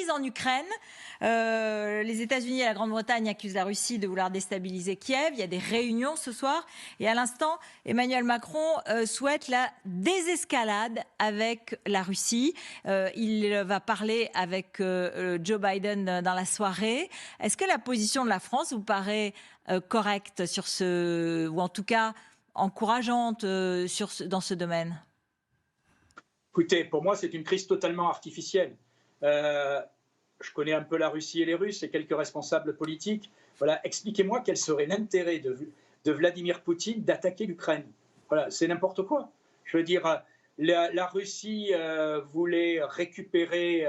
crise en Ukraine. Les États-Unis et la Grande-Bretagne accusent la Russie de vouloir déstabiliser Kiev. Il y a des réunions ce soir. Et à l'instant, Emmanuel Macron souhaite la désescalade avec la Russie. Il va parler avec Joe Biden dans la soirée. Est-ce que la position de la France vous paraît correcte sur ce, ou en tout cas encourageante dans ce domaine? Écoutez, pour moi, c'est une crise totalement artificielle. Je connais un peu la Russie et les Russes et quelques responsables politiques. Voilà, expliquez-moi quel serait l'intérêt de Vladimir Poutine d'attaquer l'Ukraine. Voilà, c'est n'importe quoi. Je veux dire, la Russie voulait récupérer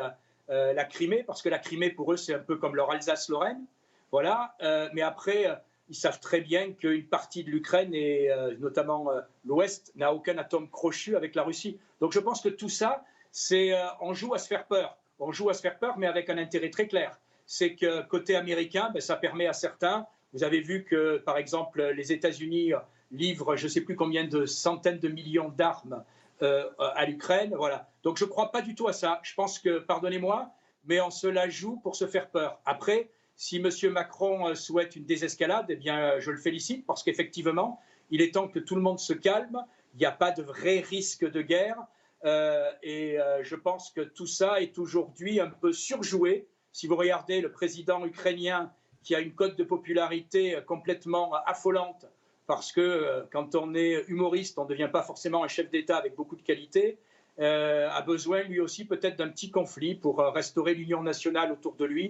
la Crimée, parce que la Crimée, pour eux, c'est un peu comme leur Alsace-Lorraine. Voilà, mais après, ils savent très bien qu'une partie de l'Ukraine, et notamment l'Ouest, n'a aucun atome crochu avec la Russie. Donc je pense que tout ça, c'est on joue à se faire peur. On joue à se faire peur, mais avec un intérêt très clair. C'est que côté américain, ça permet à certains. Vous avez vu que, par exemple, les États-Unis livrent je ne sais plus combien de centaines de millions d'armes à l'Ukraine. Voilà. Donc je ne crois pas du tout à ça. Je pense que, pardonnez-moi, mais on se la joue pour se faire peur. Après, si M. Macron souhaite une désescalade, eh bien, je le félicite parce qu'effectivement, il est temps que tout le monde se calme. Il n'y a pas de vrai risque de guerre. Je pense que tout ça est aujourd'hui un peu surjoué. Si vous regardez le président ukrainien qui a une cote de popularité complètement affolante, parce que quand on est humoriste, on ne devient pas forcément un chef d'État avec beaucoup de qualité, a besoin lui aussi peut-être d'un petit conflit pour restaurer l'union nationale autour de lui.